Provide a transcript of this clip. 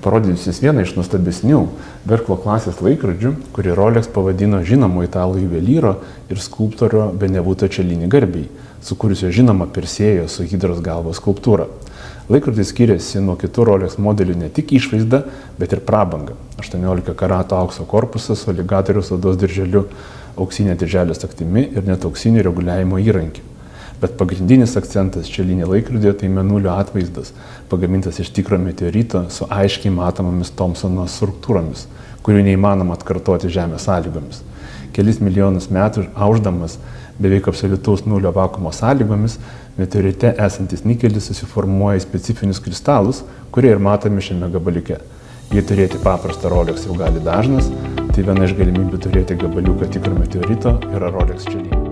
parodysiu vieną iš nuostabesnių verslo klasės laikrodžių, kurį Rolex pavadino žinomo italų juvelyro ir skulptorio Benvenuto Cellini garbei, sukūrusio žinomą Persėjo su hidros galvos skulptūrą. Laikrodis skiriasi nuo kitų Rolex modelių ne tik išvaizda, bet ir prabanga. 18 karato aukso korpusas su aligatoriaus odos dirželiu, auksinė dirželės aktimi ir net auksinių reguliavimo įrankių. Bet pagrindinis akcentas Cellini laikrodėje tai mėnulio atvaizdas, pagamintas iš tikro meteorito su aiškiai matomomis Thomsono struktūromis, kurių neįmanoma atkartoti Žemės sąlygomis. Kelis milijonus metų aušdamas beveik absoliutaus nulio vakuumo sąlygomis, meteorite esantis nikelis susiformuoja į specifinius kristalus, kurie ir matomi šiame gabaliuke. Jei turėti paprastą Rolex jau gali dažnas, tai viena iš galimybių turėti gabaliuką tikro meteorito yra Rolex Cellini.